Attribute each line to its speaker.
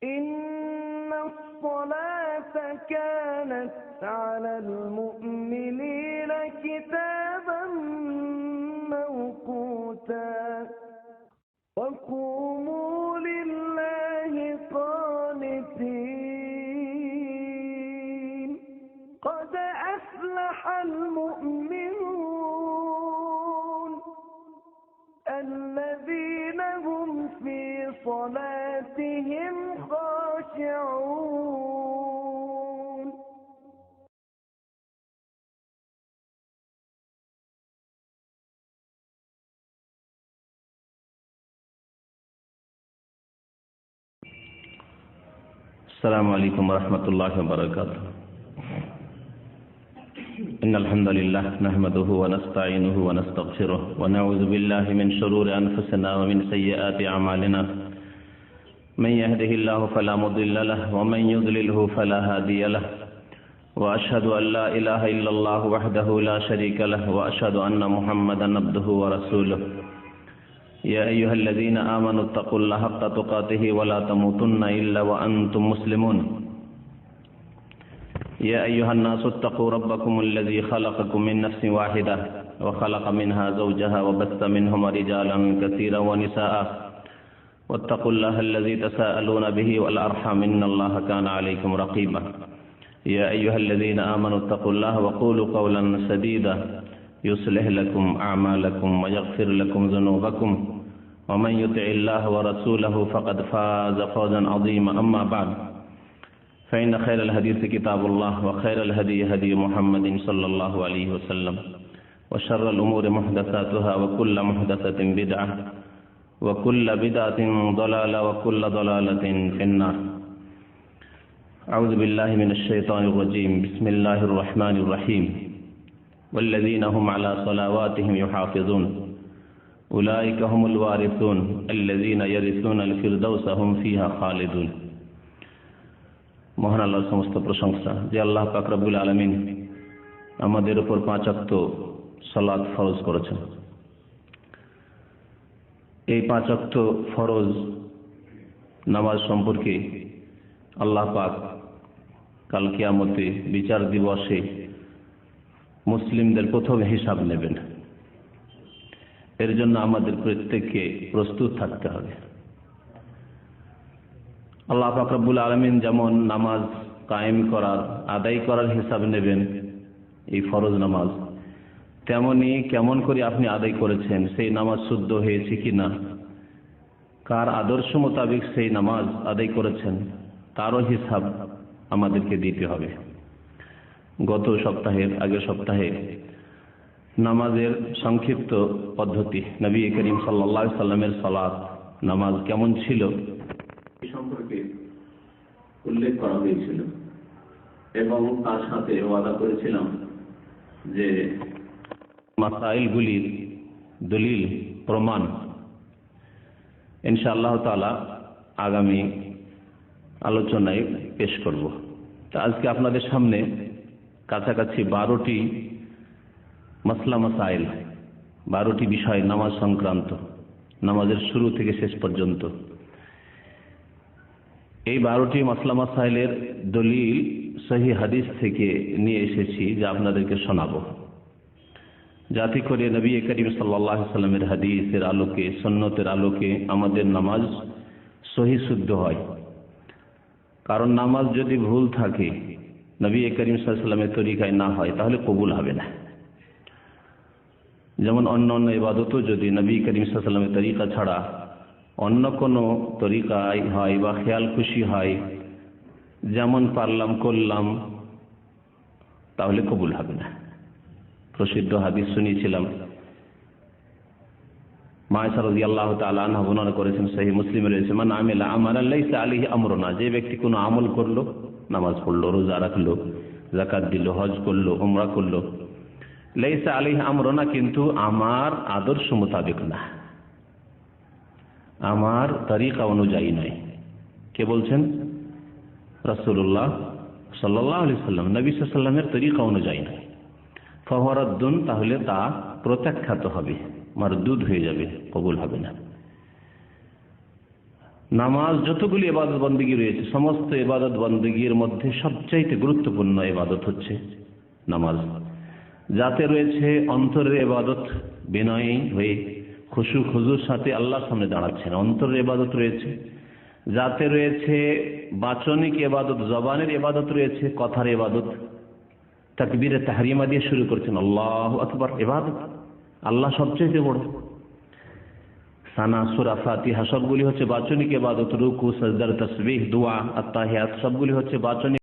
Speaker 1: إن الصلاة كانت على المؤمنين كتابا موقوتا وقوموا لله قانتين قد أفلح المؤمنون الذين هم في صلاتهم خاشعون.
Speaker 2: السلام عليكم ورحمة الله وبركاته. إن الحمد لله نحمده ونستعينه ونستغفره ونعوذ بالله من شرور أنفسنا ومن سيئات أعمالنا من يهده الله فلا مضل له ومن يضلله فلا هادي له وأشهد أن لا إله إلا الله وحده لا شريك له وأشهد أن محمدا عبده ورسوله. يا أيها الذين آمنوا اتقوا الله حق تقاته ولا تموتن إلا وأنتم مسلمون. يا أيها الناس اتقوا ربكم الذي خلقكم من نفس واحدة وخلق منها زوجها وبث منهما رجالا كثيرا ونساء واتقوا الله الذي تساءلون به والأرحام إن الله كان عليكم رقيبا. يا أيها الذين آمنوا اتقوا الله وقولوا قولا سديدا يصلح لكم أعمالكم ويغفر لكم ذنوبكم ومن يطع الله ورسوله فقد فاز فوزا عظيما. أما بعد فإن خير الحديث كتاب الله وخير الهدي هدي محمد صلى الله عليه وسلم وشر الأمور محدثاتها وكل محدثة بدعة وكل بدعة ضلالة وكل ضلالة في النار. أعوذ بالله من الشيطان الرجيم. بسم الله الرحمن الرحيم. والذين هم على صلواتهم يحافظون أولئك هم الوارثون الذين يرثون الفردوس هم فيها خالدون. মহান আল্লাহর সমস্ত প্রশংসা যে আল্লাহ পাক রব্বুল আলামিন আমাদের উপর 5 ওয়াক্ত সালাত ফরজ করেছেন। এই 5 ওয়াক্ত ফরজ নামাজ সম্পর্কে আল্লাহ পাক কাল কিয়ামতে বিচার দিবসে মুসলিমদের প্রথম হিসাব নেবেন। এর জন্য আমাদের প্রত্যেককে প্রস্তুত থাকতে হবে। আল্লাহ পাক রব্বুল আলামিন যেমন নামাজ কায়েম করার আদায় করার হিসাব নেবেন এই ফরজ নামাজ, তেমনি কেমন করে আপনি আদায় করেছেন, সেই নামাজ শুদ্ধ হয়েছে কিনা, কার আদর্শ মোতাবেক সেই নামাজ আদায় করেছেন তারও হিসাব আমাদেরকে দিতে হবে। গত সপ্তাহের আগের সপ্তাহে নামাজের সংক্ষিপ্ত পদ্ধতি, নবী করিম সাল্লাল্লাহু আলাইহি সাল্লামের সালাত নামাজ কেমন ছিল সম্পর্কে উল্লেখ করা হয়েছিল এবং তার সাথে ওয়াদা করেছিলাম যে মাসাইলগুলির দলিল প্রমাণ ইনশাআল্লাহ তাআলা আগামী আলোচনায় পেশ করব। তো আজকে আপনাদের সামনে কাছাকাছি 12টি মাসলা মাসাইল, 12টি বিষয় নামাজ সংক্রান্ত, নামাজের শুরু থেকে শেষ পর্যন্ত। এই 12টি মাসলা মাসাইলের দলিল সহি হাদিস থেকে নিয়ে এসেছি যা আপনাদেরকে শোনাবো, যাতে করে নবী করিম সাল্লাল্লাহু আলাইহি সাল্লামের হাদিসের আলোকে, সুন্নতের আলোকে আমাদের নামাজ সহি শুদ্ধ হয়। কারণ নামাজ যদি ভুল থাকে, নবী করিম সাল্লাল্লাহু আলাইহি সাল্লামের তরিকায় না হয়, তাহলে কবুল হবে না। যেমন অন্য অন্য ইবাদতও যদি নবী করিম সাল্লাল্লাহু আলাইহি সাল্লামের তরিকা ছাড়া অন্য কোনো তরিকায় হয় বা খেয়াল খুশি হয়, যেমন পারলাম করলাম, তাহলে কবুল হবে না। প্রসিদ্ধ হাদিস শুনিয়েছিলাম, মা আয়েশা রাদিয়াল্লাহু তাআলা আনহা বর্ণনা করেছেন, সহিহ মুসলিমে রয়েছে, মান আমিলা আমালান লাইসা আলাইহি আমরুনা, যে ব্যক্তি কোনো আমল করলো, নামাজ পড়লো, রোজা রাখলো, যাকাত দিল, হজ করলো, উমরা করলো, লাইসা আলাইহি আমরুনা, কিন্তু আমার আদর্শ মোতাবেক না, আমার তরিকা অনুযায়ী নয়। কে বলছেন? রাসূলুল্লাহ সাল্লাল্লাহু আলাইহি সাল্লাম, নবী সাল্লাল্লাহু আলাইহি সাল্লামের তরিকা অনুযায়ী নয়। ফাওয়ারাদ্দুন, তাহলে তা প্রত্যাখ্যাত হবে, মারদুদ হয়ে যাবে, কবুল হবে না। নামাজ যতগুলি ইবাদত বন্দেগী রয়েছে, সমস্ত ইবাদত বন্দেগীর মধ্যে সবচাইতে গুরুত্বপূর্ণ ইবাদত হচ্ছে নামাজ। যাতে রয়েছে অন্তরের ইবাদত, বিনয়ী হয়ে খুশু খুজুর সাথে আল্লাহর সামনে দাঁড়াচ্ছেন, অন্তরের ইবাদত রয়েছে। যাতে রয়েছে বাচনিক ইবাদত, জবানের ইবাদত রয়েছে, কথার ইবাদত, তাকবীরে তাহরিমা দিয়ে শুরু করছেন আল্লাহু আকবার, ইবাদত। আল্লাহ সবচেয়ে বড়। সানা, সূরা, ফাতিহা সবগুলি হচ্ছে বাচনিক ইবাদত। রুকু, সাজদা, তাসবিহ, দোয়া, আত্তাহিয়াত সবগুলি হচ্ছে বাচনিক।